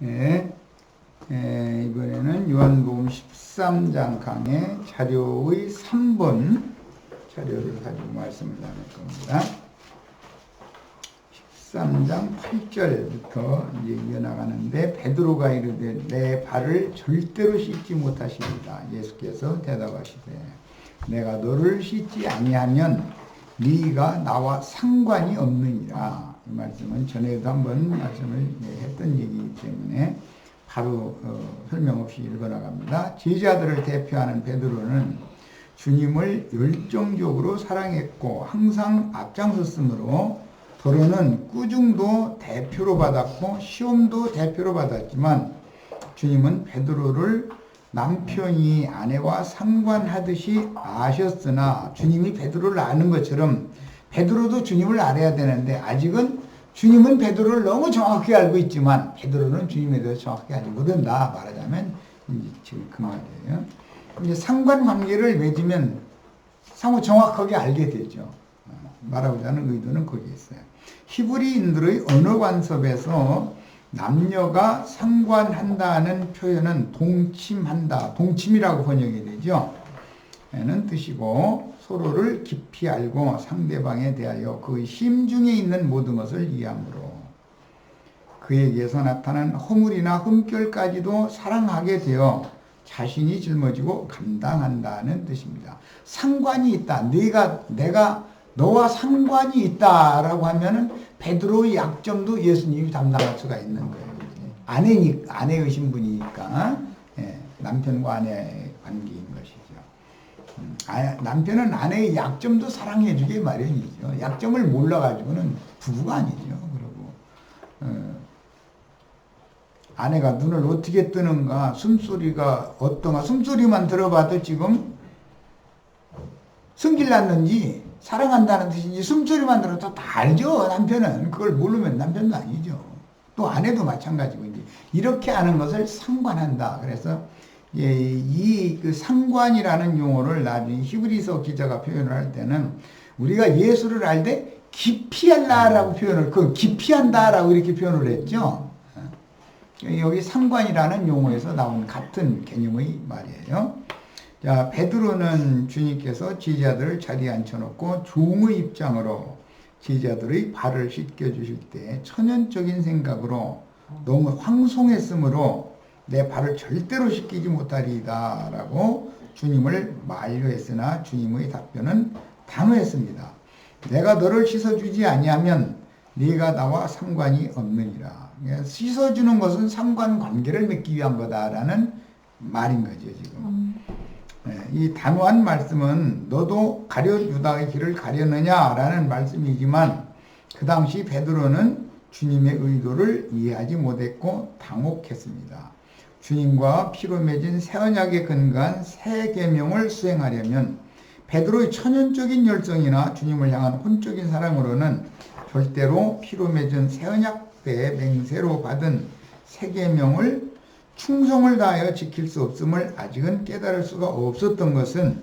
예, 이번에는 요한복음 13장 강의 자료의 3번 자료를 가지고 말씀을 나눌 겁니다. 13장 8절부터 이제 이어나가는데, 베드로가 이르되 내 발을 절대로 씻지 못하시리다. 예수께서 대답하시되 내가 너를 씻지 아니하면 네가 나와 상관이 없느니라. 이 말씀은 전에도 한번 말씀을 했던 얘기이기 때문에 바로 설명 없이 읽어나갑니다. 제자들을 대표하는 베드로는 주님을 열정적으로 사랑했고 항상 앞장섰으므로 더러는 꾸중도 대표로 받았고 시험도 대표로 받았지만, 주님은 베드로를 남편이 아내와 상관하듯이 아셨으나, 주님이 베드로를 아는 것처럼 베드로도 주님을 알아야 되는데, 아직은 주님은 베드로를 너무 정확히 알고 있지만 베드로는 주님에 대해서 정확히 알지 못한다. 말하자면 이제 지금 그 말이에요. 이제 상관관계를 맺으면 상호 정확하게 알게 되죠. 말하고자 하는 의도는 거기에 있어요. 히브리인들의 언어 관습에서 남녀가 상관한다는 표현은 동침한다, 동침이라고 번역이 되죠. 는 뜻이고, 서로를 깊이 알고 상대방에 대하여 그의 심중에 있는 모든 것을 이해하므로 그에게서 나타난 허물이나 흠결까지도 사랑하게 되어 자신이 짊어지고 감당한다는 뜻입니다. 상관이 있다. 내가 너와 상관이 있다라고 하면은 베드로의 약점도 예수님이 담당할 수가 있는 거예요. 아내의 신분이니까, 남편과 아내의 관계인 것이죠. 남편은 아내의 약점도 사랑해 주기 마련이죠. 약점을 몰라가지고는 부부가 아니죠. 그리고 아내가 눈을 어떻게 뜨는가, 숨소리가 어떤가, 숨소리만 들어봐도 지금 성질 났는지 사랑한다는 뜻인지 숨소리만 들어도 다 알죠. 남편은 그걸 모르면 남편도 아니죠. 또 아내도 마찬가지고, 이제 이렇게 아는 것을 상관한다. 그래서 그 상관이라는 용어를 나중에 히브리서 기자가 표현을 할 때는, 우리가 예수를 알 때 깊이 알라라고 표현을, 깊이 한다라고 이렇게 표현을 했죠. 여기 상관이라는 용어에서 나온 같은 개념의 말이에요. 자, 베드로는 주님께서 제자들을 자리에 앉혀놓고 종의 입장으로 제자들의 발을 씻겨주실 때 천연적인 생각으로 너무 황송했으므로 내 발을 절대로 씻기지 못하리이다 라고 주님을 만류했으나, 주님의 답변은 단호했습니다. 내가 너를 씻어주지 아니하면 네가 나와 상관이 없느니라. 씻어주는 것은 상관관계를 맺기 위한 거다라는 말인 거죠, 지금. 이 단호한 말씀은 너도 유다의 길을 가려느냐라는 말씀이지만, 그 당시 베드로는 주님의 의도를 이해하지 못했고 당혹했습니다. 주님과 피로 맺은 새 언약에 근거한 새 계명을 수행하려면 베드로의 천연적인 열정이나 주님을 향한 혼적인 사랑으로는 절대로 피로 맺은 새 언약 때 맹세로 받은 새 계명을 충성을 다하여 지킬 수 없음을 아직은 깨달을 수가 없었던 것은,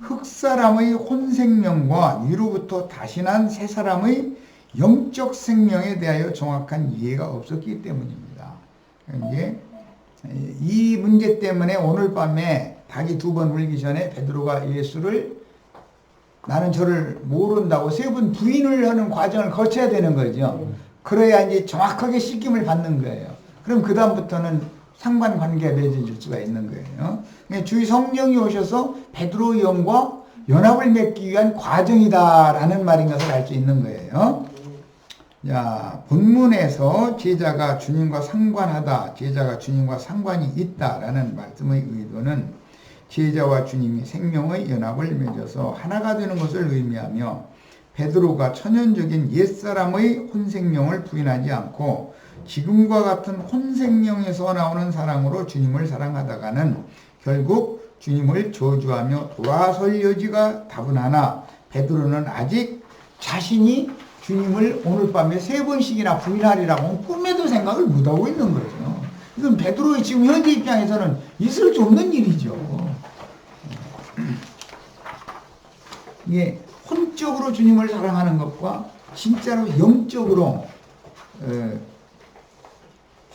흙사람의 혼생명과 위로부터 다시 난 새 사람의 영적 생명에 대하여 정확한 이해가 없었기 때문입니다. 이제 이 문제 때문에 오늘 밤에 닭이 2번 울기 전에 베드로가 예수를, 나는 저를 모른다고 3번 부인을 하는 과정을 거쳐야 되는 거죠. 그래야 이제 정확하게 씻김을 받는 거예요. 그럼 그 다음부터는 상관관계가 맺어질 수가 있는 거예요. 주의 성령이 오셔서 베드로의 영과 연합을 맺기 위한 과정이다라는 말인 것을 알 수 있는 거예요. 자, 본문에서 제자가 주님과 상관하다, 제자가 주님과 상관이 있다라는 말씀의 의도는 제자와 주님이 생명의 연합을 맺어서 하나가 되는 것을 의미하며, 베드로가 천연적인 옛사람의 혼생명을 부인하지 않고 지금과 같은 혼생명에서 나오는 사랑으로 주님을 사랑하다가는 결국 주님을 저주하며 돌아설 여지가 다분하나, 베드로는 아직 자신이 주님을 오늘 밤에 3번씩이나 부인하리라고 꿈에도 생각을 못하고 있는 거죠. 이건 베드로의 지금 현재 입장에서는 있을 수 없는 일이죠. 이게 혼적으로 주님을 사랑하는 것과 진짜로 영적으로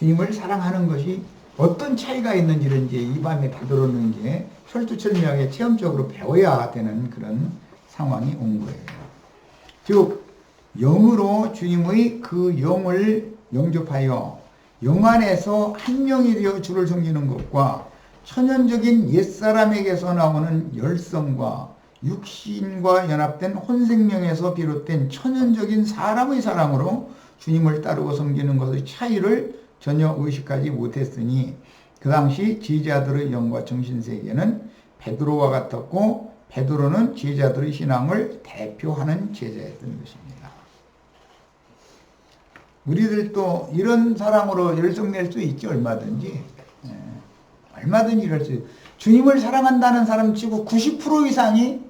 주님을 사랑하는 것이 어떤 차이가 있는지를 이제 이 밤에 베드로는 이제 철두철미하게 체험적으로 배워야 되는 그런 상황이 온 거예요. 즉 영으로 주님의 그 영을 영접하여 영 안에서 한 명이 되어 주를 섬기는 것과 천연적인 옛사람에게서 나오는 열성과 육신과 연합된 혼생명에서 비롯된 천연적인 사람의 사랑으로 주님을 따르고 섬기는 것의 차이를 전혀 의식하지 못했으니 그 당시 제자들의 영과 정신세계는 베드로와 같았고 베드로는 제자들의 신앙을 대표하는 제자였던 것입니다. 우리들도 이런 사랑으로 열성낼 수 있죠. 얼마든지. 얼마든지 이럴 수 있어요. 주님을 사랑한다는 사람 치고 90% 이상이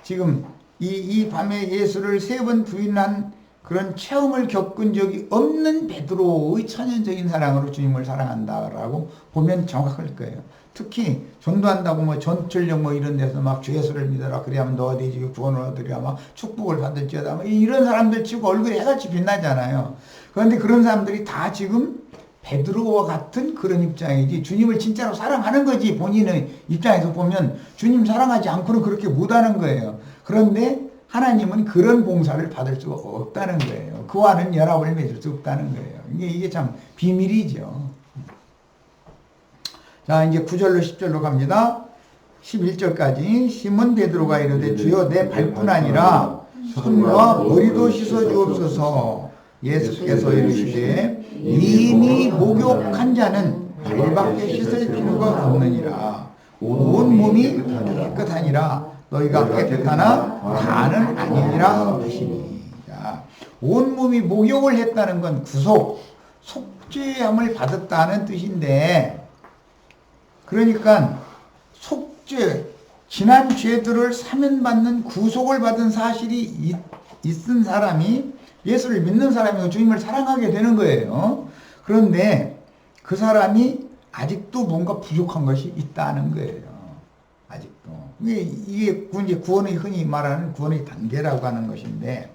지금 이 밤에 예수를 3번 부인한 그런 체험을 겪은 적이 없는 베드로의 천연적인 사랑으로 주님을 사랑한다라고 보면 정확할 거예요. 특히 전도한다고 뭐 전철역 뭐 이런 데서 막 주 예수를 믿어라 그래야만 너가 되지 구원을 얻으랴 막 축복을 받을지어다 막 이런 사람들 치고 얼굴이 해같이 빛나잖아요. 그런데 그런 사람들이 다 지금 베드로와 같은 그런 입장이지 주님을 진짜로 사랑하는 거지. 본인의 입장에서 보면 주님 사랑하지 않고는 그렇게 못하는 거예요. 그런데 하나님은 그런 봉사를 받을 수가 없다는 거예요. 그와는 연합을 맺을 수 없다는 거예요. 이게 참 비밀이죠. 자, 이제 9절로 10절로 갑니다. 11절까지 시몬 베드로가 이르되 주여 내 발뿐 아니라 손과 머리도 씻어 주옵소서. 예수께서 이르시되 이미 목욕한 자는 발밖에 씻을 필요가 없느니라. 온 몸이 깨끗하니라. 너희가 깨끗하나 다는 아니니라 하시니. 자, 온 몸이 목욕을 했다는 건 구속, 속죄함을 받았다는 뜻인데, 그러니까 속죄, 지난 죄들을 사면받는 구속을 받은 사실이 있은 사람이 예수를 믿는 사람이고 주님을 사랑하게 되는 거예요. 그런데 그 사람이 아직도 뭔가 부족한 것이 있다는 거예요. 아직도. 이게 이제 구원의 흔히 말하는 구원의 단계라고 하는 것인데,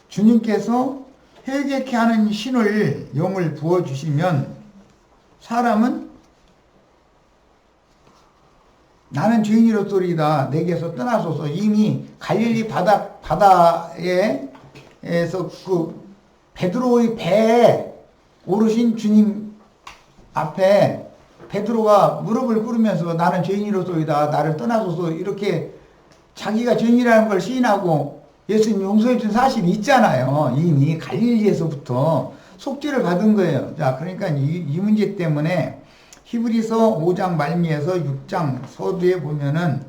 주님께서 회개케 하는 신을 영을 부어주시면 사람은 나는 죄인이로소이다 내게서 떠나소서. 이미 갈릴리 바다에서 그 베드로의 배에 오르신 주님 앞에 베드로가 무릎을 꿇으면서 나는 죄인이로소이다 나를 떠나소서 이렇게 자기가 죄인이라는 걸 시인하고 예수님 용서해 준 사실이 있잖아요. 이미 갈릴리에서부터 속죄를 받은 거예요. 자, 그러니까 이 문제 때문에 히브리서 5장 말미에서 6장 서두에 보면은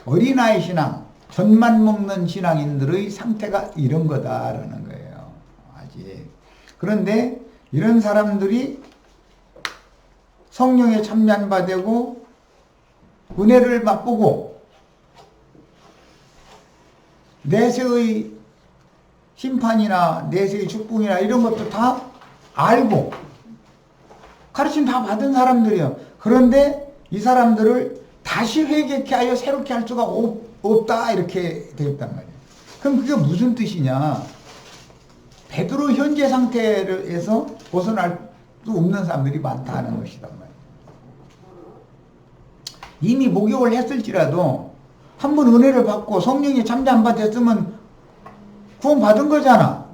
어린아이 신앙, 젖만 먹는 신앙인들의 상태가 이런 거다라는 거예요. 아직. 그런데 이런 사람들이 성령에 참여받고 은혜를 맛보고 내세의 심판이나 내세의 축복이나 이런 것도 다 알고 가르침 다 받은 사람들이에요. 그런데 이 사람들을 다시 회개케 하여 새롭게 할 수가 없다 이렇게 되어 있단 말이에요. 그럼 그게 무슨 뜻이냐? 베드로 현재 상태에서 벗어날 수 없는 사람들이 많다는 것이단 말이에요. 이미 목욕을 했을지라도 한번 은혜를 받고 성령이 참여 안 받았으면 구원 받은 거잖아.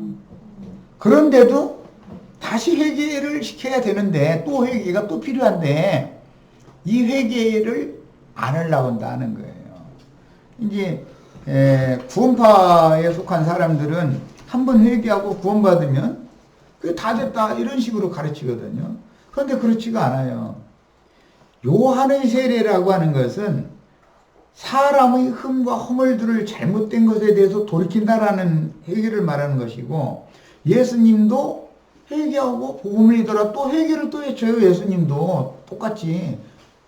그런데도 다시 회개를 시켜야 되는데 또 회개가 또 필요한데 이 회개를 안 하려고 한다는 거예요. 이제 구원파에 속한 사람들은 한번 회개하고 구원받으면 그게 다 됐다 이런 식으로 가르치거든요. 그런데 그렇지가 않아요. 요한의 세례라고 하는 것은 사람의 흠과 허물들을 잘못된 것에 대해서 돌이킨다라는 회개를 말하는 것이고, 예수님도 회개하고 복음을 믿어라 또 회개를 또 외쳐요. 예수님도 똑같이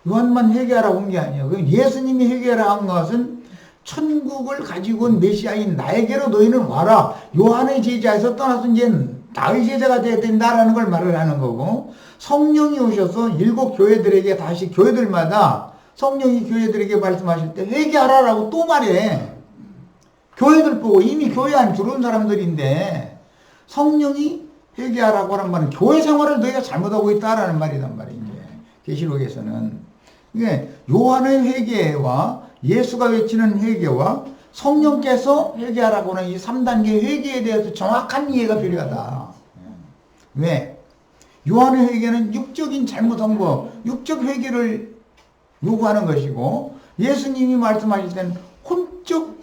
요한만 회개하라고 한 게 아니에요. 예수님이 회개하라 한 것은 천국을 가지고 온 메시아인 나에게로 너희는 와라. 요한의 제자에서 떠나서 이제 나의 제자가 되어야 된다라는 걸 말을 하는 거고, 성령이 오셔서 7 교회들에게 다시 교회들마다 성령이 교회들에게 말씀하실 때 회개하라라고 또 말해. 교회들 보고 이미 교회 안에 들어온 사람들인데 성령이 회개하라고 하는 말은 교회 생활을 너희가 잘못하고 있다라는 말이란 말이에요. 계시록에서는. 이게 요한의 회개와 예수가 외치는 회개와 성령께서 회개하라고 하는 이 3단계 회개에 대해서 정확한 이해가 필요하다. 왜? 요한의 회개는 육적인 잘못한 거, 육적 회개를 요구하는 것이고, 예수님이 말씀하실 때는 혼적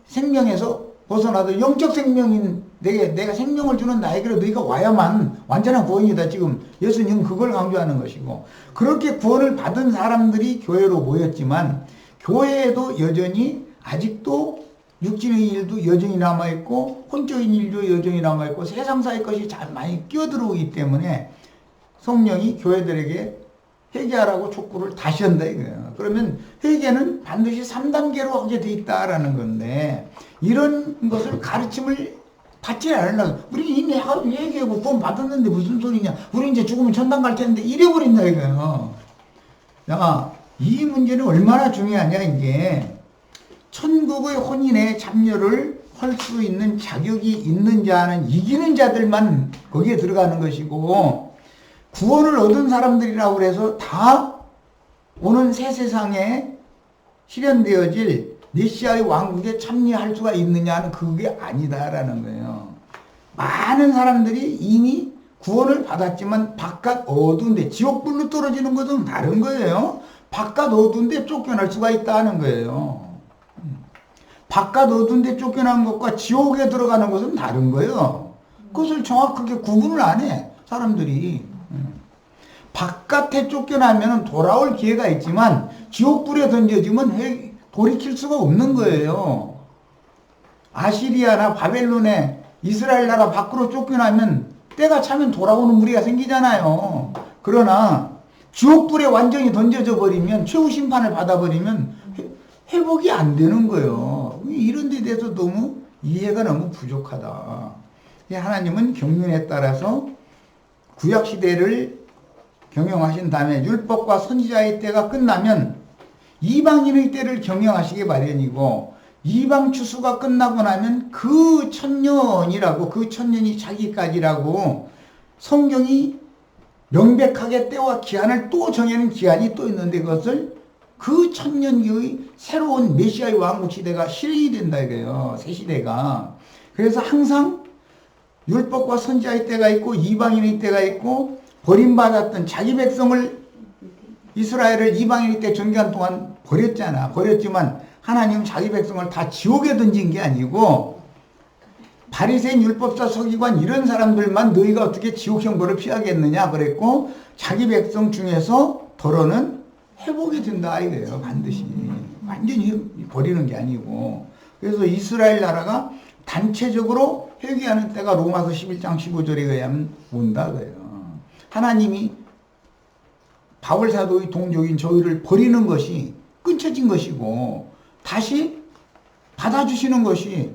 생명에서 벗어나도 영적 생명인 내가 생명을 주는 나에게로 너희가 와야만 완전한 구원이다. 지금 예수님은 그걸 강조하는 것이고, 그렇게 구원을 받은 사람들이 교회로 모였지만 교회에도 여전히 아직도 육신의 일도 여전히 남아있고 혼적인 일도 여전히 남아있고 세상사의 것이 잘 많이 끼어들어오기 때문에 성령이 교회들에게 회개하라고 촉구를 다시 한다 이거예요. 그러면 회개는 반드시 3단계로 하게 돼 있다라는 건데, 이런 것을 가르침을 받지 않으려고, 우리 이미 회개하고 구원 받았는데 무슨 소리냐, 우리 이제 죽으면 천당 갈 텐데 이래버린다 이거예요. 야, 이 문제는 얼마나 중요하냐. 이게 천국의 혼인에 참여를 할 수 있는 자격이 있는 자는 이기는 자들만 거기에 들어가는 것이고, 구원을 얻은 사람들이라고 해서 다 오는 새 세상에 실현되어질 메시아의 왕국에 참여할 수가 있느냐는 그게 아니다라는 거예요. 많은 사람들이 이미 구원을 받았지만 바깥 어두운데, 지옥불로 떨어지는 것은 다른 거예요. 바깥 어두운데 쫓겨날 수가 있다는 거예요. 바깥 어두운데 쫓겨난 것과 지옥에 들어가는 것은 다른 거예요. 그것을 정확하게 구분을 안 해, 사람들이. 바깥에 쫓겨나면 돌아올 기회가 있지만 지옥불에 던져지면 돌이킬 수가 없는 거예요. 아시리아나 바벨론에 이스라엘 나라 밖으로 쫓겨나면 때가 차면 돌아오는 무리가 생기잖아요. 그러나 지옥불에 완전히 던져져 버리면, 최후 심판을 받아버리면 회복이 안 되는 거예요. 이런 데 대해서 너무 이해가 너무 부족하다. 하나님은 경륜에 따라서 구약시대를 경영하신 다음에 율법과 선지자의 때가 끝나면 이방인의 때를 경영하시기 마련이고, 이방 추수가 끝나고 나면 그 천년이라고, 그 천년이 자기까지라고 성경이 명백하게 때와 기한을 또 정해놓은 기한이 또 있는데, 그것을 그 천년기의 새로운 메시아의 왕국 시대가 실현이 된다 이거예요. 새 시대가. 그래서 항상 율법과 선지자의 때가 있고 이방인의 때가 있고, 버림받았던 자기 백성을, 이스라엘을 이방인의 때 전기간 동안 버렸지만 하나님은 자기 백성을 다 지옥에 던진 게 아니고, 바리새인, 율법사, 서기관 이런 사람들만 너희가 어떻게 지옥 형벌을 피하겠느냐 그랬고, 자기 백성 중에서 더러는 회복이 된다 이거예요. 반드시. 완전히 버리는 게 아니고. 그래서 이스라엘 나라가 단체적으로 회개하는 때가 로마서 11장 15절에 의하면 온다 그래요. 하나님이 바울 사도의 동족인 저희를 버리는 것이 끊쳐진 것이고, 다시 받아주시는 것이,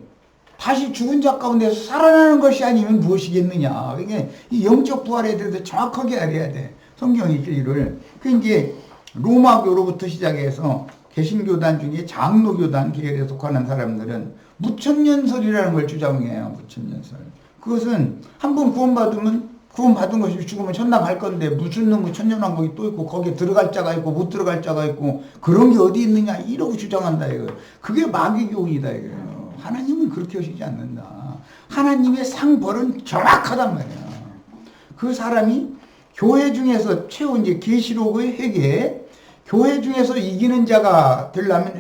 다시 죽은 자 가운데서 살아나는 것이 아니면 무엇이겠느냐. 이게 이 영적 부활에 대해서 정확하게 알아야 돼. 성경의 진리를. 그 이제 로마교로부터 시작해서 개신교단 중에 장로교단 계열에 속하는 사람들은 무천년설이라는 걸 주장해요. 무천년설. 그것은 한번 구원받은 것이 죽으면 천당 갈 건데 무슨 놈의 천년왕국이 또 있고 거기에 들어갈 자가 있고 못 들어갈 자가 있고 그런 게 어디 있느냐 이러고 주장한다 이거예요. 그게 마귀 교훈이다 이거예요. 하나님은 그렇게 하시지 않는다. 하나님의 상벌은 정확하단 말이야. 그 사람이 교회 중에서 최후 이제 계시록의 회개, 교회 중에서 이기는 자가 되려면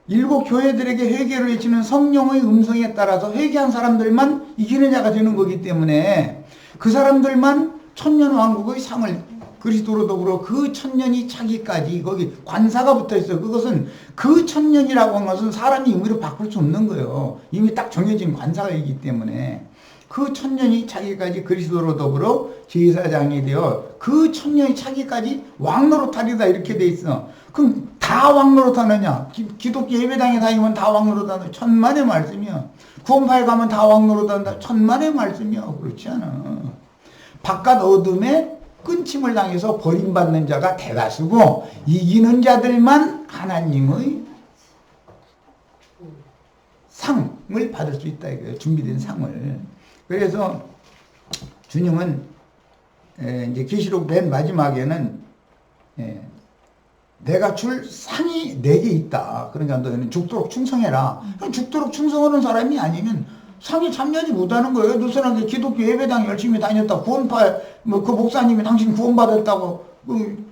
일곱 교회들에게 회개를 외치는 성령의 음성에 따라서 회개한 사람들만 이기는 자가 되는 거기 때문에, 그 사람들만 천년 왕국의 상을 그리스도로 더불어 그 천년이 차기까지, 거기 관사가 붙어 있어요. 그것은 그 천년이라고 하는 것은 사람이 임의로 바꿀 수 없는 거예요. 이미 딱 정해진 관사가 있기 때문에. 그 천년이 차기까지 그리스도로 더불어 제사장이 되어 그 천년이 차기까지 왕노릇하리다 이렇게 돼 있어. 그럼 다 왕노릇하느냐? 기독교 예배당에 다니면 다 왕노릇하느냐? 천만의 말씀이야. 구원파에 가면 다 왕노릇한다? 천만의 말씀이야. 그렇지 않아. 바깥 어둠에 끊침을 당해서 버림받는 자가 대다수고, 이기는 자들만 하나님의 상을 받을 수 있다 이거예요. 준비된 상을. 그래서 주님은 이제 계시록 맨 마지막에는 내가 줄 상이 내게 있다. 그러니까 너희는 죽도록 충성해라. 죽도록 충성하는 사람이 아니면 상에 참여하지 못하는 거예요. 저 사람들 기독교 예배당 열심히 다녔다. 구원파 뭐 그 목사님이 당신 구원받았다고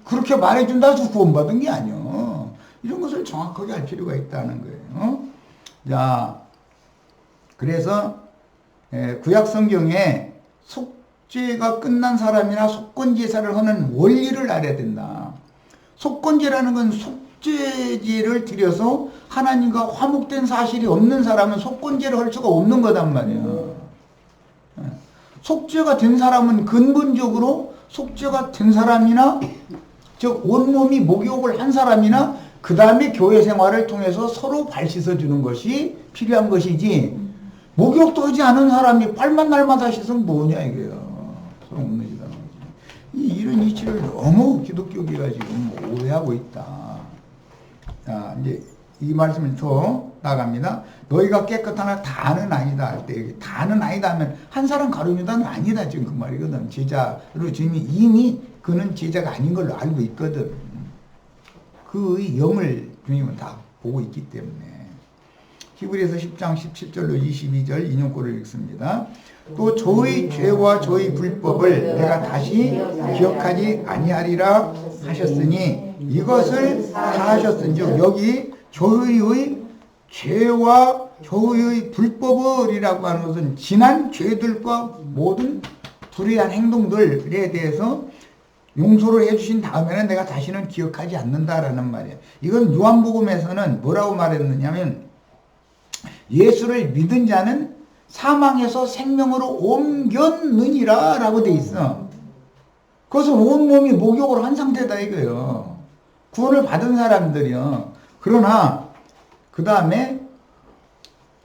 그렇게 말해준다 해서 구원받은 게 아니요. 이런 것을 정확하게 할 필요가 있다는 거예요. 자, 그래서 구약 성경에 속죄가 끝난 사람이나 속건제사를 하는 원리를 알아야 된다. 속건제라는 건 속죄제를 드려서 하나님과 화목된 사실이 없는 사람은 속건제를 할 수가 없는 거단 말이에요. 속죄가 된 사람은 근본적으로 속죄가 된 사람이나 즉 온몸이 목욕을 한 사람이나 그 다음에 교회 생활을 통해서 서로 발 씻어주는 것이 필요한 것이지 목욕도 하지 않은 사람이 발만 날마다 씻으면 뭐냐 이게요. 서로 없는 거지. 이런 이치를 너무 기독교계가 지금 오해하고 있다. 자, 이제 이 말씀을 더 나갑니다. 너희가 깨끗하나 다는 아니다 할 때, 다는 아니다 하면 한 사람 가르치다는 아니다 지금 그 말이거든. 제자로 주님이 이미 그는 제자가 아닌 걸로 알고 있거든. 그의 영을 주님은 다 보고 있기 때문에. 히브리서 10장 17절로 22절 인용구를 읽습니다. 또 저의 죄와 저의 불법을 내가 다시 기억하지 아니하리라 하셨으니 이것을 다 하셨은즉 여기 저의 죄와 저의 불법을이라고 하는 것은 지난 죄들과 모든 불의한 행동들에 대해서 용서를 해주신 다음에는 내가 다시는 기억하지 않는다라는 말이에요. 이건 요한복음에서는 뭐라고 말했느냐면 예수를 믿은 자는 사망에서 생명으로 옮겼느니라 라고 돼 있어. 그것은 온몸이 목욕을 한 상태다 이거예요. 구원을 받은 사람들이요. 그러나 그 다음에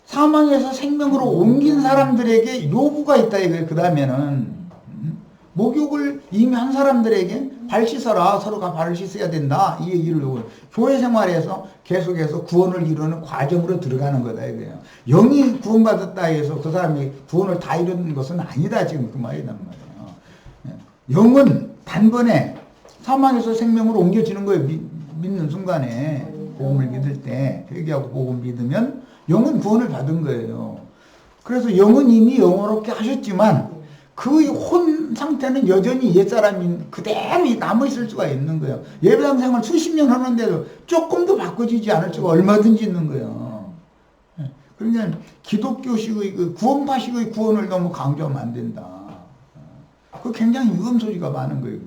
사망에서 생명으로 옮긴 사람들에게 요구가 있다 이거예요. 그 다음에는 목욕을 이미 한 사람들에게 발 씻어라. 서로가 발을 씻어야 된다. 이 얘기를 요구해요. 교회 생활에서 계속해서 구원을 이루는 과정으로 들어가는 거다 이거예요. 영이 구원받았다 해서 그 사람이 구원을 다 이루는 것은 아니다. 지금 그 말이란 말이에요. 영은 단번에 사망에서 생명으로 옮겨지는 거예요. 믿는 순간에 복음을 믿을 때 회개하고 복음 믿으면 영은 구원을 받은 거예요. 그래서 영은 이미 영원롭게 하셨지만 그 혼 상태는 여전히 옛사람이 그대로 남아있을 수가 있는 거예요. 예배당 생활 수십 년 하는데도 조금도 바꿔지지 않을 수가 얼마든지 있는 거예요. 그러니까 기독교식의 그 구원파식의 구원을 너무 강조하면 안 된다. 그 굉장히 위험소지가 많은 거예요,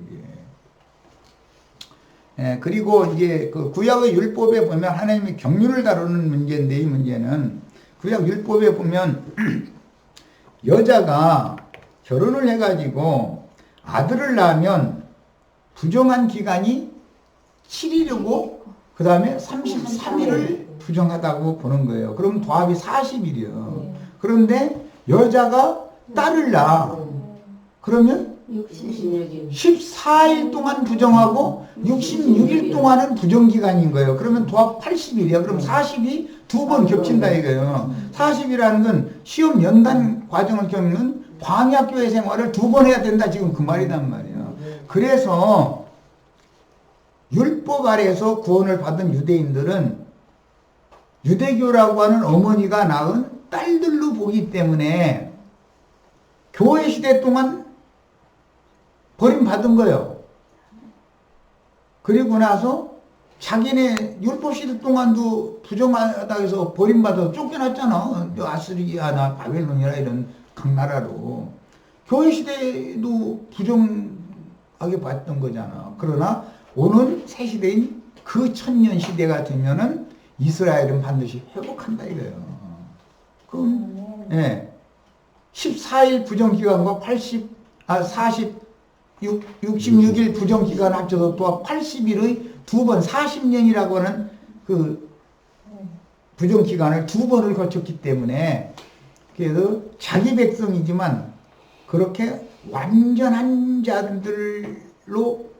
그게. 그리고 이제 그 구약의 율법에 보면 하나님이 경륜을 다루는 문제인데 이 문제는 구약 율법에 보면 여자가 결혼을 해가지고 아들을 낳으면 부정한 기간이 7일이고 그 다음에 33일을 부정하다고 보는 거예요. 그럼 도합이 40일이에요. 그런데 여자가 딸을 낳아. 그러면 14일 동안 부정하고 66일 동안은 부정기간인 거예요. 그러면 도합 80일이야. 그럼 40이 두 번 겹친다 이거예요. 40이라는 건 시험 연단 과정을 겪는 광야교회 생활을 두 번 해야 된다. 지금 그 말이란 말이에요. 그래서 율법 아래에서 구원을 받은 유대인들은 유대교라고 하는 어머니가 낳은 딸들로 보기 때문에 교회 시대 동안 버림받은 거예요. 그리고 나서 자기네 율법 시대 동안도 부정하다 해서 버림받아서 쫓겨났잖아. 아스리아나 바벨론이나 이런 강나라로. 교회 시대도 부정하게 봤던 거잖아. 그러나 오는 새 시대인 그 천년 시대가 되면은 이스라엘은 반드시 회복한다 이거예요. 그럼 14일 부정기간과 66일 부정기간 합쳐서 또 80일의 두 번 40년이라고 하는 그 부정기간을 두 번을 거쳤기 때문에 그래서 자기 백성이지만 그렇게 완전한 자들로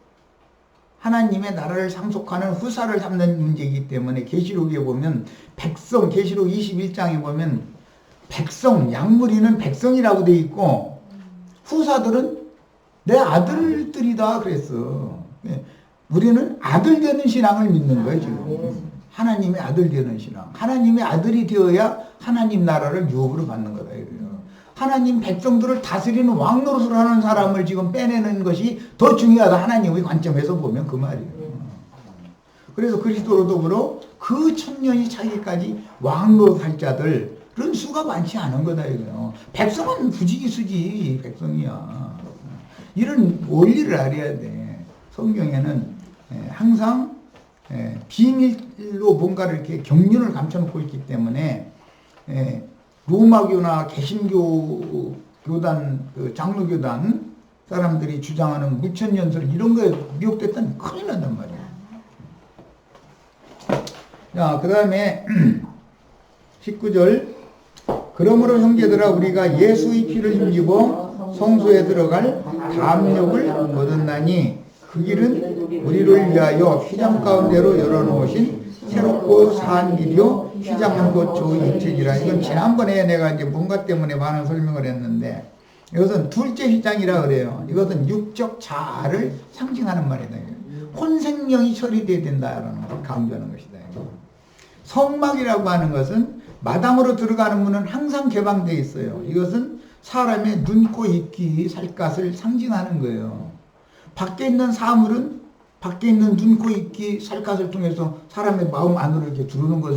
하나님의 나라를 상속하는 후사를 삼는 문제이기 때문에 계시록에 보면 백성, 계시록 21장에 보면 백성, 양무리는 백성이라고 되어 있고 후사들은 내 아들들이다 그랬어. 우리는 아들 되는 신앙을 믿는 거예요, 지금. 하나님의 아들 되는 신앙. 하나님의 아들이 되어야 하나님 나라를 유업으로 받는 거다, 이거예요. 하나님 백성들을 다스리는 왕 노릇을 하는 사람을 지금 빼내는 것이 더 중요하다. 하나님의 관점에서 보면 그 말이에요. 그래서 그리스도로 더불어 그 천년이 차기까지 왕 노릇할 자들은 수가 많지 않은 거다, 이거예요. 백성은 부지기수지, 백성이야. 이런 원리를 알아야 돼. 성경에는 항상 비밀로 뭔가를 이렇게 경륜을 감춰놓고 있기 때문에 로마교나 개신교 교단, 장로교단 사람들이 주장하는 무천년설 이런 거에 미혹됐다면 큰일 난단 말이야. 자, 그 다음에 19절. 그러므로 형제들아 우리가 예수의 피를 힘입어 성소에 들어갈 담력을 얻었나니 그 길은 우리를 위하여 휘장 가운데로 열어놓으신 새롭고 사한 길이요 휘장한 곳 좋은 이책이라. 이건 지난번에 내가 이제 뭔가 때문에 많은 설명을 했는데 이것은 둘째 휘장이라 그래요. 이것은 육적 자아를 상징하는 말이다. 혼생명이 처리되어야 된다라는 걸 강조하는 것이다. 성막이라고 하는 것은 마당으로 들어가는 문은 항상 개방되어 있어요. 이것은 사람의 눈, 코, 입, 귀, 살갗을 상징하는 거예요. 밖에 있는 사물은 밖에 있는 눈, 코, 입, 귀, 살갗을 통해서 사람의 마음 안으로 이렇게 들어오는 것,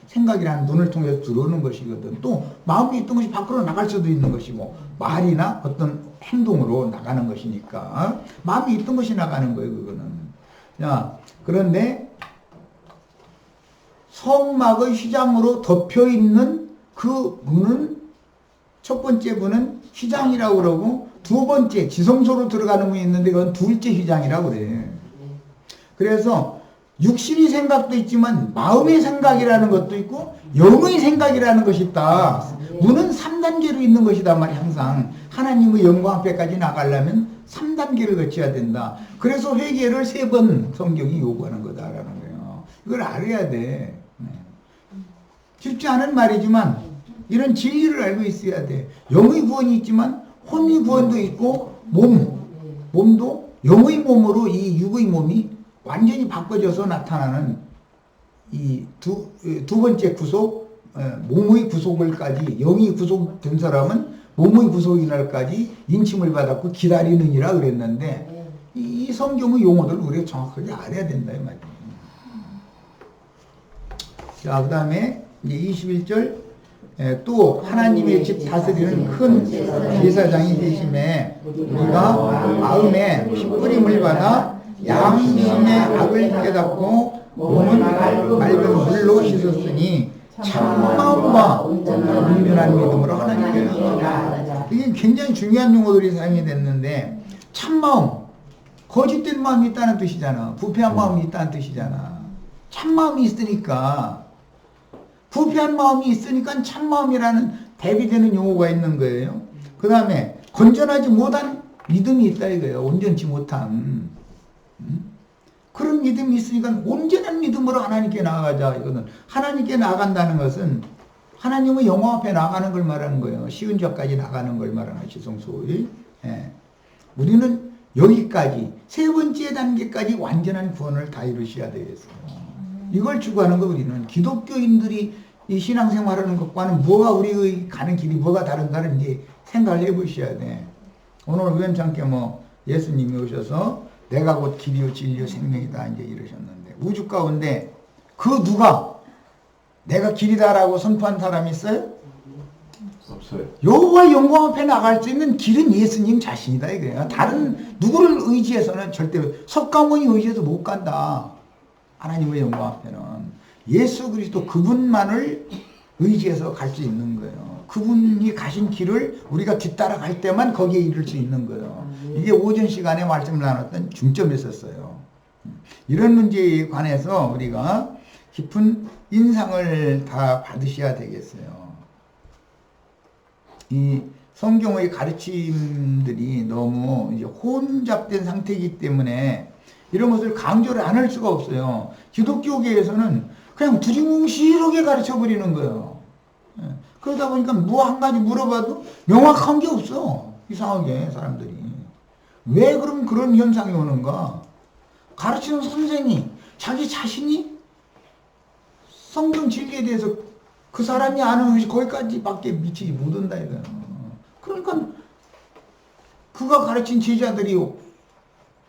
생각이라는 눈을 통해서 들어오는 것이거든. 또 마음이 있던 것이 밖으로 나갈 수도 있는 것이고 말이나 어떤 행동으로 나가는 것이니까 마음이 있던 것이 나가는 거예요, 그거는. 자, 그런데 성막의 휘장으로 덮여있는 그 문은 첫 번째 문은 휘장이라고 그러고 두 번째 지성소로 들어가는 문이 있는데 그건 둘째 휘장이라고 그래. 그래서 육신의 생각도 있지만 마음의 생각이라는 것도 있고 영의 생각이라는 것이 있다. 문은 3단계로 있는 것이다 말이야. 항상 하나님의 영광 앞에까지 나가려면 3단계를 거쳐야 된다. 그래서 회개를 3번 성경이 요구하는 거다라는 거예요. 이걸 알아야 돼. 쉽지 않은 말이지만 이런 진리를 알고 있어야 돼. 영의 구원이 있지만 혼의 구원도 있고 몸도 영의 몸으로 이 육의 몸이 완전히 바꿔져서 나타나는 이 두 번째 구속, 몸의 구속을까지, 영의 구속된 사람은 몸의 구속이 날까지 인침을 받았고 기다리느니라 그랬는데 이 성경의 용어들을 우리가 정확하게 알아야 된다 이 말이에요. 자, 그 다음에 이제 21절 또 하나님의 집 다스리는 큰 제사장이 되심에 우리가 마음에 핏부림을 받아 양심의 악을 깨닫고 몸은 맑은 물로 씻었으니 참마음과 온전한 믿음으로 하나님께 나아가자. 이게 굉장히 중요한 용어들이 사용이 됐는데 참마음, 거짓된 마음이 있다는 뜻이잖아. 부패한 마음이 있다는 뜻이잖아. 참마음이 있으니까 부패한 마음이 있으니까 참마음이라는 대비되는 용어가 있는 거예요. 그 다음에 건전하지 못한 믿음이 있다 이거예요. 온전치 못한 그런 믿음이 있으니까 온전한 믿음으로 하나님께 나아가자. 이거는 하나님께 나아간다는 것은 하나님의 영광 앞에 나가는 걸 말하는 거예요. 쉬운 자까지 나가는 걸 말하는 지성소위. 우리는 여기까지 세 번째 단계까지 완전한 구원을 다 이루셔야 되겠어요. 이걸 추구하는 거. 우리는 기독교인들이 이 신앙생활하는 것과는 뭐가 우리의 가는 길이 뭐가 다른지 생각을 해보셔야 돼. 오늘 우연찮게 예수님이 오셔서 내가 곧 길이요 진리요 생명이다 이제 이러셨는데 우주 가운데 그 누가 내가 길이다라고 선포한 사람이 있어요? 없어요. 여호와 영광 앞에 나갈 수 있는 길은 예수님 자신이다 이거예요. 다른 누구를 의지해서는 절대 석가모니 의지해서 못 간다. 하나님의 영광 앞에는 예수 그리스도 그분만을 의지해서 갈 수 있는 거예요. 그분이 가신 길을 우리가 뒤따라 갈 때만 거기에 이를 수 있는 거예요. 이게 오전 시간에 말씀을 나눴던 중점이었어요. 이런 문제에 관해서 우리가 깊은 인상을 다 받으셔야 되겠어요. 이 성경의 가르침들이 너무 이제 혼잡된 상태이기 때문에 이런 것을 강조를 안 할 수가 없어요. 기독교계에서는 그냥 두리뭉실하게 가르쳐버리는 거예요. 그러다 보니까 뭐 한 가지 물어봐도 명확한 게 없어. 이상하게 사람들이. 왜 그럼 그런 현상이 오는가? 가르치는 선생이 자기 자신이 성경 진리에 대해서 그 사람이 아는 것이 거기까지밖에 미치지 못한다 이거야. 그러니까 그가 가르친 제자들이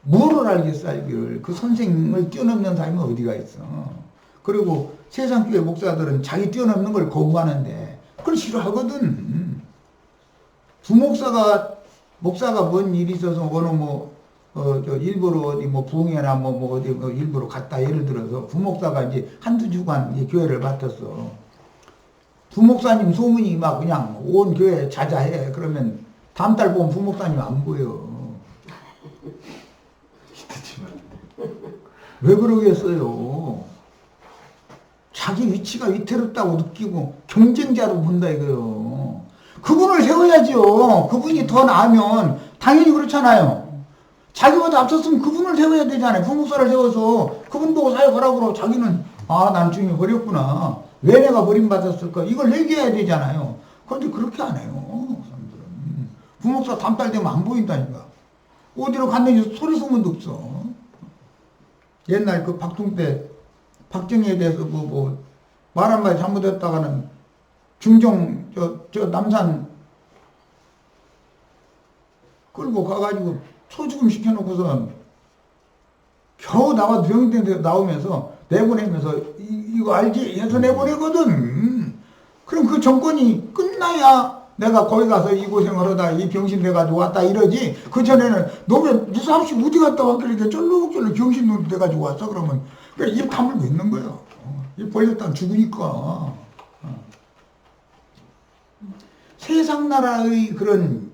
뭐를 알겠어 알기를. 그 선생을 뛰어넘는 사람이 어디가 있어. 그리고 세상 교회 목사들은 자기 뛰어넘는 걸 거부하는데 그걸 싫어하거든. 목사가 뭔 일이 있어서 어느 일부러 어디 부흥회나 어디 일부러 갔다 예를 들어서 부목사가 이제 한두 주간 이제 교회를 맡았어. 부목사님 소문이 막 그냥 온 교회 자자해. 그러면 다음 달 보면 부목사님 안 보여. 왜 그러겠어요? 자기 위치가 위태롭다고 느끼고 경쟁자로 본다 이거요. 그분을 세워야죠. 그분이 더 나으면 당연히 그렇잖아요. 자기보다 앞섰으면 그분을 세워야 되잖아요. 부목사를 세워서 그분 보고 사역하라고 그러고 자기는 난 주님이 버렸구나. 왜 내가 버림받았을까? 이걸 얘기해야 되잖아요. 그런데 그렇게 안 해요. 사람들은. 부목사 다음 달 되면 안 보인다니까. 어디로 갔는지 소리 소문도 없어. 옛날 그 박통 때 박정희에 대해서 말 한마디 잘못했다가는 중정 저 남산 끌고 가가지고 소죽음 시켜놓고서 겨우 병원에 나오면서 내보내면서 이거 알지? 해서 내보내거든. 그럼 그 정권이 끝나야 내가 거기 가서 이 고생을 하다 이 병신 돼가지고 왔다 이러지. 그 전에는 너 왜 무사없이 어디 갔다 왔길래 쫄록쫄록 병신으로 돼가지고 왔어? 그러면 입 다물고 있는 거예요. 입 벌렸다 죽으니까. 세상 나라의 그런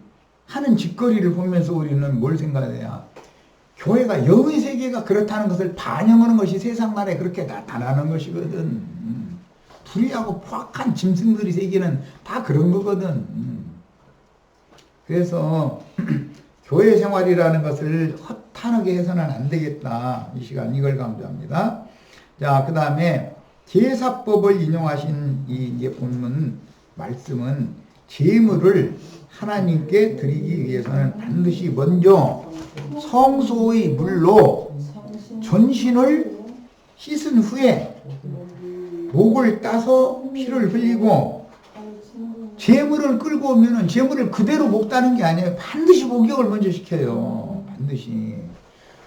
하는 짓거리를 보면서 우리는 뭘 생각해야? 교회가 영의 세계가 그렇다는 것을 반영하는 것이 세상 나라에 그렇게 나타나는 것이거든. 불의하고 포악한 짐승들의 세계는 다 그런 거거든. 그래서 교회 생활이라는 것을 허탄하게 해서는 안 되겠다. 이 시간 이걸 강조합니다. 자, 그 다음에 제사법을 인용하신 이 본문 말씀은 제물을 하나님께 드리기 위해서는 반드시 먼저 성소의 물로 전신을 씻은 후에 목을 따서 피를 흘리고 제물을 끌고 오면은 제물을 그대로 먹다는 게 아니에요. 반드시 목욕을 먼저 시켜요. 반드시.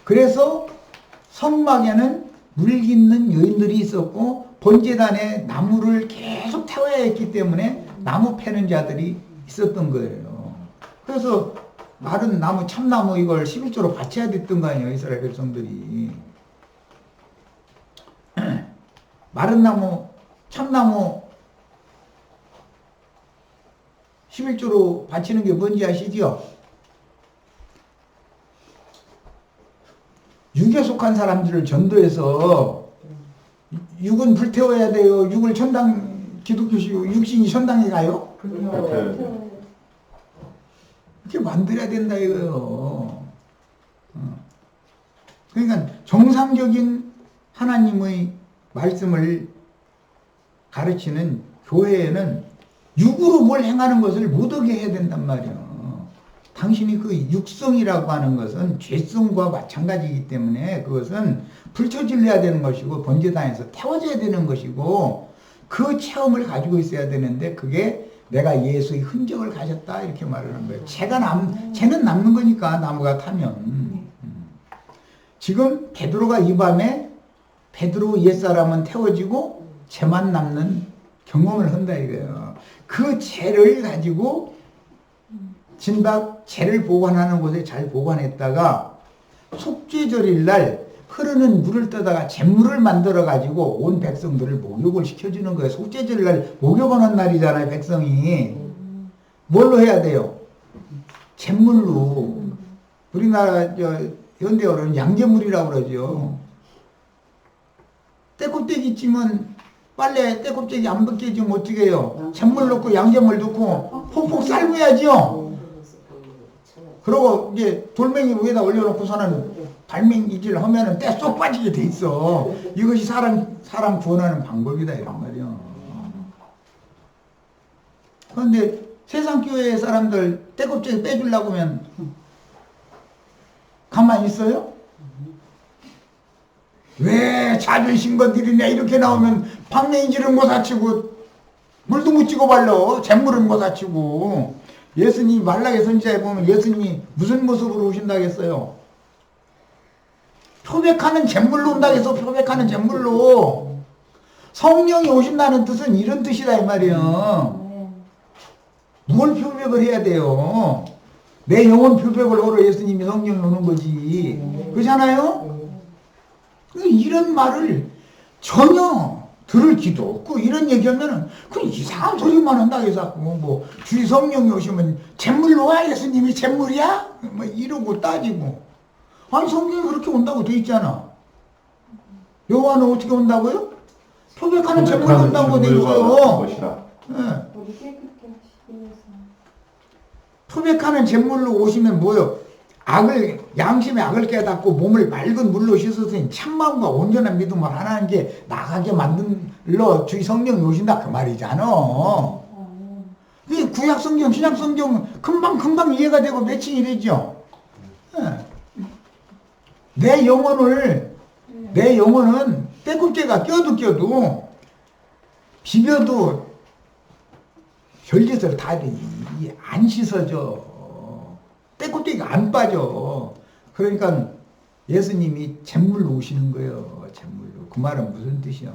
그래서 성막에는 물 깃는 여인들이 있었고 번제단에 나무를 계속 태워야 했기 때문에 나무 패는 자들이 있었던 거예요. 그래서 마른 나무, 참나무 이걸 11조로 바쳐야 됐던 거 아니에요. 이스라엘 백성들이. 마른 나무, 참나무 11조로 바치는 게 뭔지 아시죠? 육에 속한 사람들을 전도해서 육은 불태워야 돼요. 육을 기독교시고 육신이 천당에 가요? 이렇게 만들어야 된다 이거예요. 그러니까 정상적인 하나님의 말씀을 가르치는 교회에는 육으로 뭘 행하는 것을 못하게 해야 된단 말이에요. 당신이 그 육성이라고 하는 것은 죄성과 마찬가지이기 때문에 그것은 불처질러야 되는 것이고 번제단에서 태워져야 되는 것이고 그 체험을 가지고 있어야 되는데 그게 내가 예수의 흔적을 가졌다 이렇게 말을 하는 거예요. 쟤는 남는 거니까 나무가 타면. 지금 베드로가 이 밤에 베드로 옛사람은 태워지고 쟤만 남는 경험을 한다 이거예요. 그 쟤를 가지고 진박 쟤를 보관하는 곳에 잘 보관했다가 속죄절일 날 흐르는 물을 떠다가 잿물을 만들어 가지고 온 백성들을 목욕을 시켜주는 거예요. 속죄절일 날 목욕하는 날이잖아요. 백성이 뭘로 해야 돼요? 잿물로. 우리나라 현대어로는 양잿물이라고 그러죠. 때껍데기 찌면 빨래 때껍데기 안 벗겨지면 어떻게 해요? 잿물 넣고 양잿물 넣고 폭폭 삶아야죠. 그리고 이제 돌멩이 위에다 올려놓고서는 발맹이질 하면은 때 쏙 빠지게 돼 있어. 이것이 사람 구원하는 방법이다 이런 말이야. 그런데 세상 교회 사람들 떼껍질 빼주려고 하면 가만히 있어요? 왜 자존심 건드리냐 이렇게 나오면 방맹이질은 못 사치고 물도 못 찍어 발라 잿물은 못 사치고 예수님이 말라게 선지자에 보면 예수님이 무슨 모습으로 오신다고 했어요? 표백하는 잿물로 온다고 해서 표백하는 잿물로 성령이 오신다는 뜻은 이런 뜻이다 이 말이에요. 뭘 표백을 해야 돼요? 내 영혼 표백을 하러 예수님이 성령이 오는 거지. 그렇잖아요? 이런 말을 전혀 들을 기도 없고 이런 얘기하면은 그냥 이상한 소리만 한다 해서 뭐 주의 성령이 오시면 잿물로 와 예수님이 잿물이야? 뭐 이러고 따지고 아니 성경이 그렇게 온다고 돼 있잖아. 요한은 어떻게 온다고요? 표백하는 잿물로 온다고 돼 있어요. 네. 표백하는 잿물로 오시면 뭐요? 양심의 악을 깨닫고 몸을 맑은 물로 씻었으니 참마음과 온전한 믿음을 하나님 게 나가게 만들러 주의 성령이 오신다 그 말이잖아. 이 구약 성경, 신약 성경 금방 이해가 되고 매칭이 되죠. 내 영혼은 때꼽제가 껴도 비벼도 별짓을 다 해. 안 씻어져. 때꼽대기가 안 빠져. 그러니까 예수님이 잿물로 오시는 거예요. 잿물로. 그 말은 무슨 뜻이야?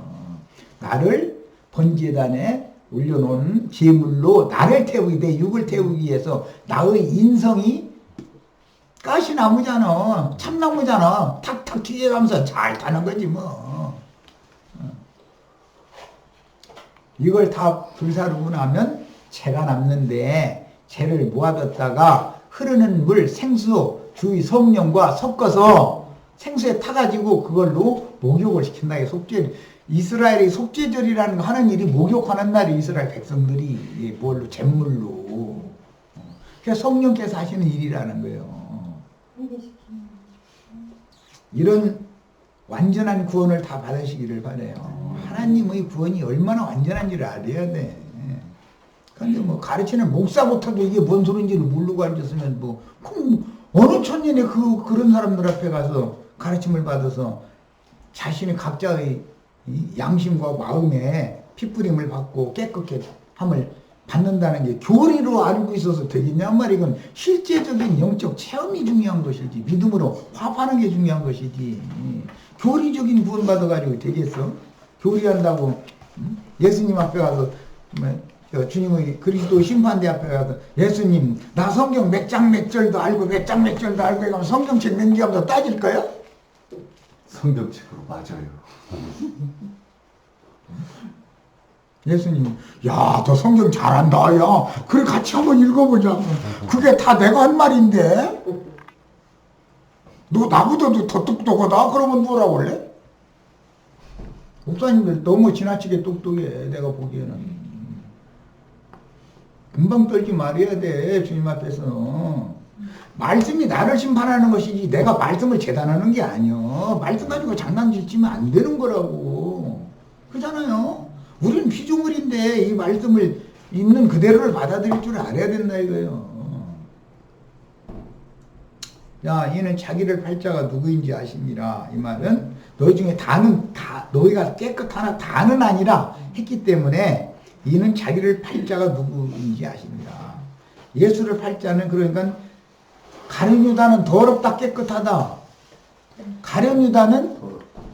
나를 번제단에 올려놓은 제물로 나를 태우기, 내 육을 태우기 위해서 나의 인성이 가시나무잖아. 참나무잖아. 탁탁 튀겨가면서 잘 타는 거지 뭐. 이걸 다 불사르고 나면 재가 남는데 재를 모아뒀다가 흐르는 물, 생수, 주의 성령과 섞어서 생수에 타가지고 그걸로 목욕을 시킨다. 속죄. 이스라엘이 속죄절이라는 거 하는 일이 목욕하는 날이 이스라엘 백성들이 뭘로 잿물로. 그래서 성령께서 하시는 일이라는 거예요. 이런 완전한 구원을 다 받으시기를 바라요. 하나님의 구원이 얼마나 완전한지를 알아야 돼. 근데 뭐 가르치는 목사부터도 이게 뭔 소린지를 모르고 앉았으면 뭐 어느 천년에 그런 사람들 앞에 가서 가르침을 받아서 자신의 각자의 양심과 마음에 핏부림을 받고 깨끗게 함을 받는다는 게 교리로 알고 있어서 되겠냐 말이야. 이건 실제적인 영적 체험이 중요한 것이지 믿음으로 화합하는 게 중요한 것이지 교리적인 구원 받아가지고 되겠어? 교리한다고 예수님 앞에 가서 주님의 그리스도 심판대 앞에 가서 예수님 나 성경 몇 장 몇 절도 알고 몇 장 몇 절도 알고 해가면 성경책 넘기면서 따질까요? 성경책으로 맞아요. 예수님 야 너 성경 잘한다 야 그래 같이 한번 읽어보자. 그게 다 내가 한 말인데 너 나보다도 더 똑똑하다 그러면 뭐라고 할래? 목사님들 너무 지나치게 똑똑해. 내가 보기에는 금방 떨지 말아야 돼. 주님 앞에서 말씀이 나를 심판하는 것이지 내가 말씀을 재단하는 게 아니야. 말씀 가지고 장난치면 안 되는 거라고. 그렇잖아요. 우리는 피조물인데 이 말씀을 있는 그대로를 받아들일 줄 알아야 된다 이거예요. 야, 이는 자기를 팔자가 누구인지 아십니라. 이 말은 너희 중에 너희가 깨끗하나 다는 아니라 했기 때문에 이는 자기를 팔자가 누구인지 아십니다. 예수를 팔자는 그러니까 가룟유다는 더럽다 깨끗하다. 가룟유다는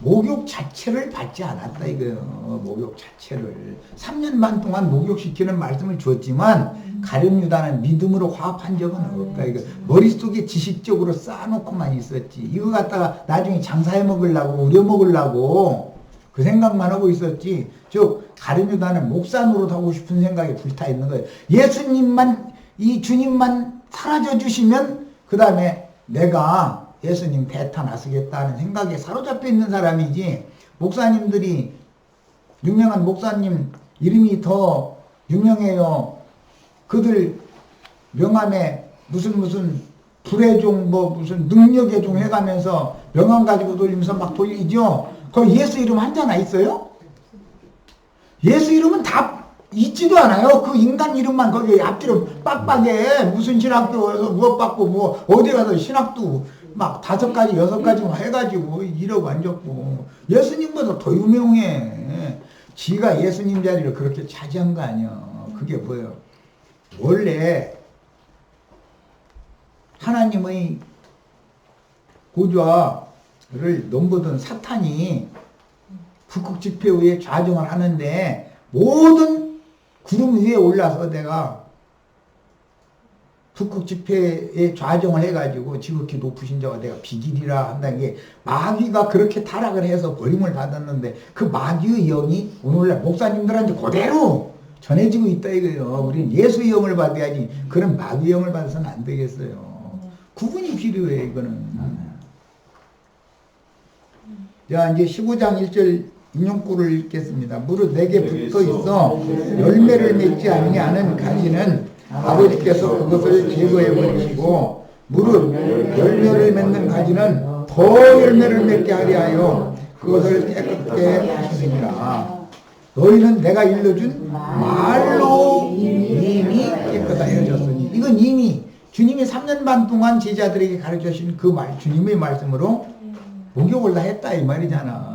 목욕 자체를 받지 않았다 이거예요. 목욕 자체를 3년 반 동안 목욕시키는 말씀을 주었지만 가룟유다는 믿음으로 화합한 적은 없다. 이거 머릿속에 지식적으로 쌓아놓고만 있었지. 이거 갖다가 나중에 장사해 먹으려고 우려 먹으려고 그 생각만 하고 있었지. 즉 가룟유다는 목사 노릇하고 싶은 생각에 불타 있는 거예요. 예수님만 이 주님만 사라져 주시면 그 다음에 내가 예수님 대타 나서겠다는 생각에 사로잡혀 있는 사람이지. 목사님들이 유명한 목사님 이름이 더 유명해요. 그들 명함에 무슨 불의 종 무슨 능력의 종 해가면서 명함 가지고 돌리면서 막 돌리죠. 거기 예수 이름 한자나 있어요? 예수 이름은 다 있지도 않아요. 그 인간 이름만 거기 앞뒤로 빡빡해. 무슨 신학교에서 무엇 받고 뭐 어디 가서 신학도 막 5가지 6가지 해가지고 이러고 앉았고 예수님보다 더 유명해. 지가 예수님 자리를 그렇게 차지한 거 아니야. 그게 뭐예요? 원래 하나님의 보좌를 넘보던 사탄이 북극 집회후에 좌정을 하는데 모든 구름 위에 올라서 내가 북극 집회에 좌정을 해가지고 지극히 높으신 자가 내가 비기리라 한다는 게 마귀가 그렇게 타락을 해서 버림을 받았는데 그 마귀의 영이 오늘날 목사님들한테 그대로 전해지고 있다 이거예요. 우리는 예수의 영을 받아야지 그런 마귀의 영을 받아서는 안 되겠어요. 구분이 필요해 이거는. 자 이제 15장 1절 인용구를 읽겠습니다. 무릇 내게 붙어 있어 열매를 맺지 아니하는 가지는 아버지께서 그것을 제거해 버리시고 무릇 열매를 맺는 가지는 더 열매를 맺게 하려 하여 그것을 깨끗게 하시니라. 너희는 내가 일러준 말로 이미 깨끗하여졌으니 이건 이미 주님이 3년 반 동안 제자들에게 가르쳐 주신 그 말, 주님의 말씀으로 목욕을 다 했다 이 말이잖아.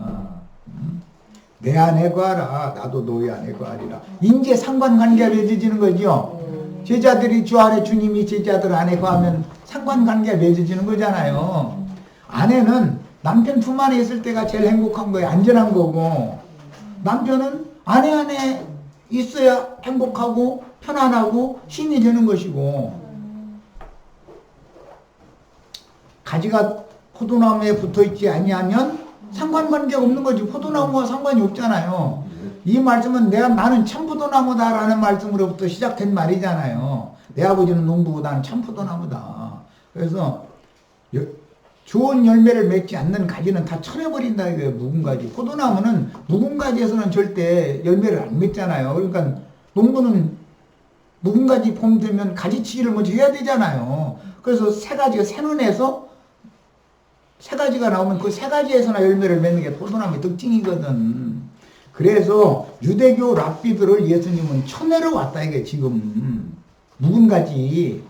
내 안에 거하라 나도 너희 안에 거하리라. 이제 상관관계가 맺어지는 거죠. 제자들이 주 안에 주님이 제자들 안에 거하면 상관관계가 맺어지는 거잖아요. 아내는 남편 품 안에 있을 때가 제일 행복한 거예요. 안전한 거고 남편은 아내 안에 있어야 행복하고 편안하고 힘이 되는 것이고 가지가 포도나무에 붙어있지 아니하면 상관관계가 없는 거지. 포도나무와 상관이 없잖아요. 이 말씀은 나는 참포도나무다라는 말씀으로부터 시작된 말이잖아요. 내 아버지는 농부고 나는 참포도나무다. 그래서 좋은 열매를 맺지 않는 가지는 다 쳐내버린다 이거예요. 묵은 가지. 포도나무는 묵은 가지에서는 절대 열매를 안 맺잖아요. 그러니까 농부는 묵은 가지 봄 되면 가지치기를 먼저 해야 되잖아요. 그래서 새 가지가 새눈에서 세 가지가 나오면 그 세 가지에서나 열매를 맺는 게 포도나무의 특징이거든. 그래서 유대교 랍비들을 예수님은 쳐내러 왔다 이게 지금 묵은 가지.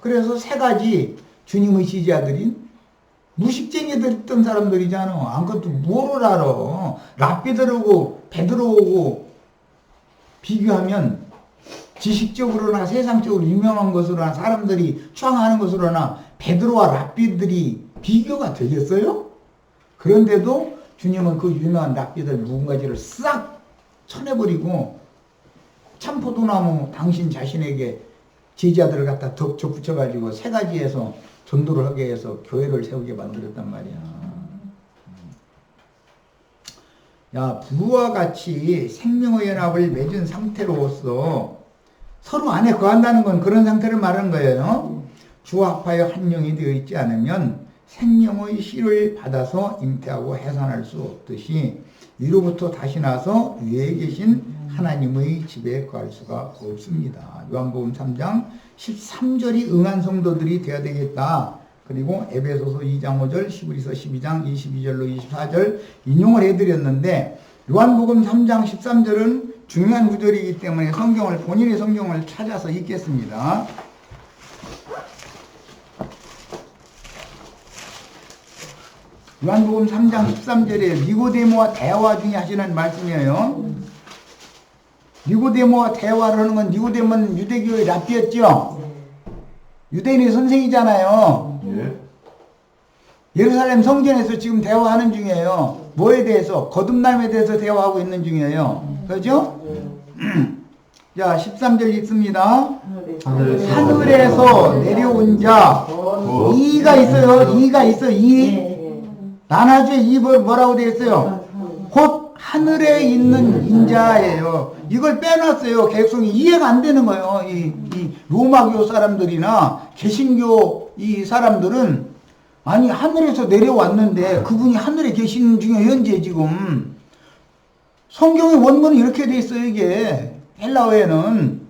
그래서 세 가지 주님의 지지자들인 무식쟁이들 있던 사람들이잖아. 아무것도 뭐를 알아. 랍비들하고 베드로하고 비교하면 지식적으로나 세상적으로 유명한 것으로나 사람들이 추앙하는 것으로나 베드로와 랍비들이 비교가 되겠어요? 그런데도 주님은 그 유명한 랍비들 묵은 가지를 싹 쳐내버리고 참포도나무 당신 자신에게 제자들을 갖다 덕 붙여가지고 세 가지에서 전도를 하게 해서 교회를 세우게 만들었단 말이야. 야, 부부와 같이 생명의 연합을 맺은 상태로서 서로 안에 거한다는 건 그런 상태를 말하는 거예요. 주와 합하여 한 영이 되어 있지 않으면 생명의 씨를 받아서 잉태하고 해산할 수 없듯이 위로부터 다시 나서 위에 계신 하나님의 집에 거할 수가 없습니다. 요한복음 3장 13절이 응한 성도들이 되어야 되겠다. 그리고 에베소서 2장 5절, 히브리서 12장 22절로 24절 인용을 해드렸는데 요한복음 3장 13절은 중요한 구절이기 때문에 본인의 성경을 찾아서 읽겠습니다. 요한복음 3장 13절에 니고데모와 대화 중에 하시는 말씀이에요. 니고데모와 대화를 하는 건 니고데모는 유대교의 랍비였죠. 유대인의 선생이잖아요. 예루살렘 성전에서 지금 대화하는 중이에요. 뭐에 대해서? 거듭남에 대해서 대화하고 있는 중이에요. 그렇죠? 자, 13절 읽습니다. 하늘에서 내려온 자, 이가 있어요. 이가 있어. 이 나나주에 이 뭐라고 되어 있어요? 곧 하늘에 있는 인자예요. 이걸 빼놨어요. 개혁성이 이해가 안 되는 거예요. 이 로마교 사람들이나 개신교 이 사람들은 아니 하늘에서 내려왔는데 그분이 하늘에 계시는 중에 현재 지금 성경의 원문이 이렇게 돼 있어요. 이게 헬라어에는.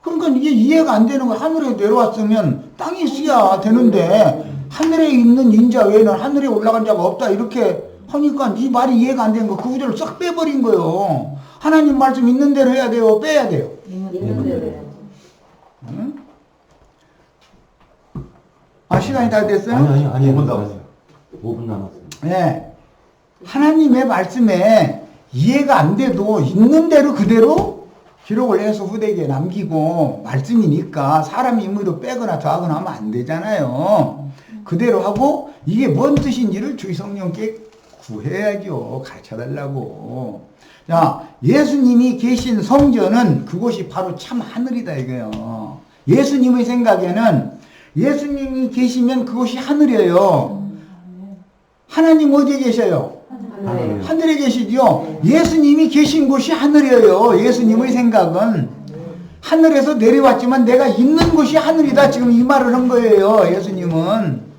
그러니까 이게 이해가 안 되는 거예요. 하늘에 내려왔으면 땅이 있어야 되는데 하늘에 있는 인자 외에는 하늘에 올라간 자가 없다 이렇게 하니까 이 말이 이해가 안 되는 거. 그 구절을 싹 빼버린 거예요. 하나님 말씀 있는 대로 해야 돼요? 빼야 돼요? 있는 대로 해야지. 응? 아, 시간이 다 됐어요? 아니, 5분 남았어요. 5분 남았어요. 네. 하나님의 말씀에 이해가 안 돼도 있는 대로 그대로 기록을 해서 후대기에 남기고, 말씀이니까 사람이 임의로 빼거나 더하거나 하면 안 되잖아요. 그대로 하고 이게 뭔 뜻인지를 주의 성령께 구해야죠. 가르쳐달라고. 자, 예수님이 계신 성전은 그곳이 바로 참 하늘이다 이거예요. 예수님의 생각에는 예수님이 계시면 그곳이 하늘이에요. 하나님 어디에 계셔요? 하늘에. 하늘에 계시죠? 예수님이 계신 곳이 하늘이에요. 예수님의 생각은 하늘에서 내려왔지만 내가 있는 곳이 하늘이다. 지금 이 말을 한 거예요. 예수님은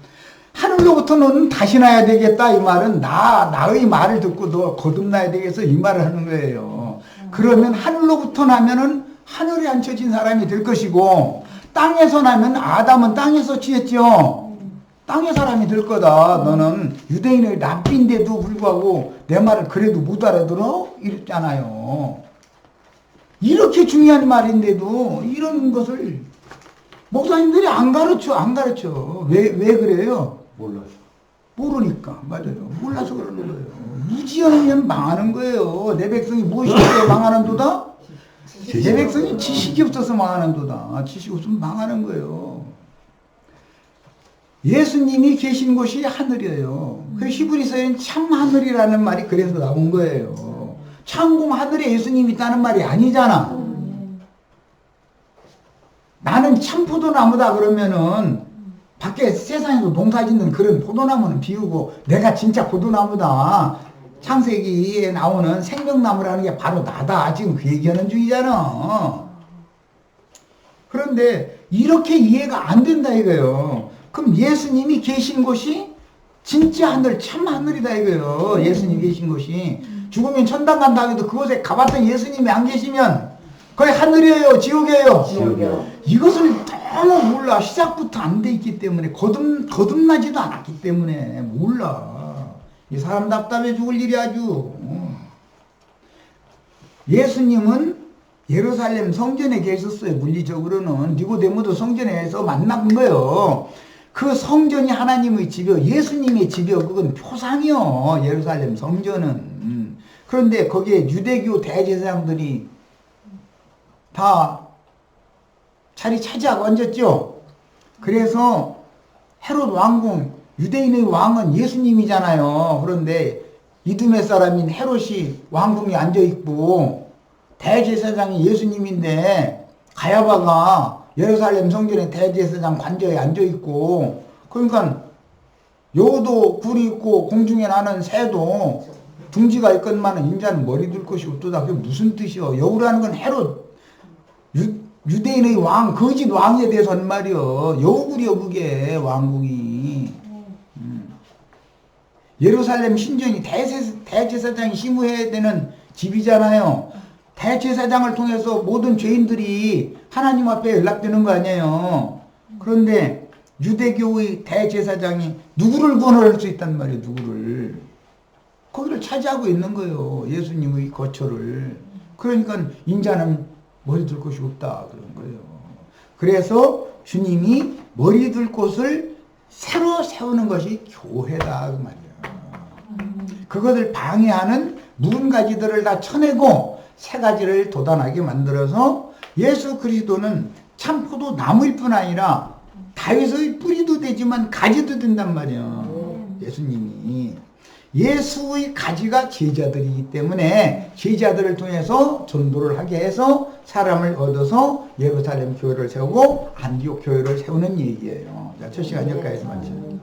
하늘로부터 너는 다시 나야 되겠다. 이 말은 나의 말을 듣고 너 거듭나야 되겠어. 이 말을 하는 거예요. 그러면 하늘로부터 나면은 하늘에 앉혀진 사람이 될 것이고, 땅에서 나면 아담은 땅에서 취했죠. 땅의 사람이 될 거다. 너는 유대인의 랍비인데도 불구하고 내 말을 그래도 못 알아들어? 이랬잖아요. 이렇게 중요한 말인데도 이런 것을 목사님들이 안 가르쳐. 왜 그래요? 몰라요. 모르니까. 맞아요. 몰라서 그러는 거예요. 무지하면 망하는 거예요. 내 백성이 무엇이 없어 망하는 도다? 내 백성이 지식이 없어서 망하는 도다. 지식이 없으면 망하는 거예요. 예수님이 계신 곳이 하늘이에요. 그 히브리서엔 참 하늘이라는 말이 그래서 나온 거예요. 창공 하늘에 예수님이 있다는 말이 아니잖아. 나는 참 포도나무다 그러면은 밖에 세상에서 농사 짓는 그런 포도나무는 비우고 내가 진짜 포도나무다. 창세기에 나오는 생명나무라는 게 바로 나다. 지금 그 얘기하는 중이잖아. 그런데 이렇게 이해가 안 된다 이거예요. 그럼 예수님이 계신 곳이 진짜 하늘, 참 하늘이다 이거예요. 예수님이 계신 곳이. 죽으면 천당 간다 해도 그곳에 가봤던 예수님이 안 계시면 거기 하늘이에요? 지옥이에요? 지옥이요. 이것을 너무 몰라. 시작부터 안 돼 있기 때문에 거듭나지도 않았기 때문에 몰라. 이 사람 답답해 죽을 일이 아주. 예수님은 예루살렘 성전에 계셨어요. 물리적으로는 니고데모도 성전에서 만난 거예요. 그 성전이 하나님의 집이요, 예수님의 집이요. 그건 표상이요. 예루살렘 성전은. 그런데 거기에 유대교 대제사장들이 다 자리 차지하고 앉았죠. 그래서 헤롯 왕궁, 유대인의 왕은 예수님이잖아요. 그런데 이두메 사람인 헤롯이 왕궁에 앉아있고 대제사장이 예수님인데 가야바가 예루살렘 성전에 대제사장 관저에 앉아있고, 그러니까 여우도 굴이 있고 공중에 나는 새도 둥지가 있건만은 인자는 머리 둘 것이 없도다. 그게 무슨 뜻이요? 여우라는 건 헤롯 유대인의 왕, 거짓 왕에 대해서 하는 말이요. 여우굴이요 그게 왕궁이. 예루살렘 신전이 대제사장이 심우해야 되는 집이잖아요. 대제사장을 통해서 모든 죄인들이 하나님 앞에 연락되는 거 아니에요. 그런데 유대교의 대제사장이 누구를 구원할 수 있단 말이에요. 누구를. 거기를 차지하고 있는 거예요. 예수님의 거처를. 그러니까 인자는 머리 둘 곳이 없다 그런 거예요. 그래서 주님이 머리 둘 곳을 새로 세우는 것이 교회다 그 말이에요. 그것을 방해하는 묵은 가지들을 다 쳐내고 새 가지를 돋아나게 만들어서 예수 그리스도는 참 포도나무일 뿐 아니라 다윗의 뿌리도 되지만 가지도 된단 말이에요. 예수님이. 예수의 가지가 제자들이기 때문에 제자들을 통해서 전도를 하게 해서 사람을 얻어서 예루살렘 교회를 세우고 안디옥 교회를 세우는 얘기예요. 자, 첫 시간 여기까지 마칩니다.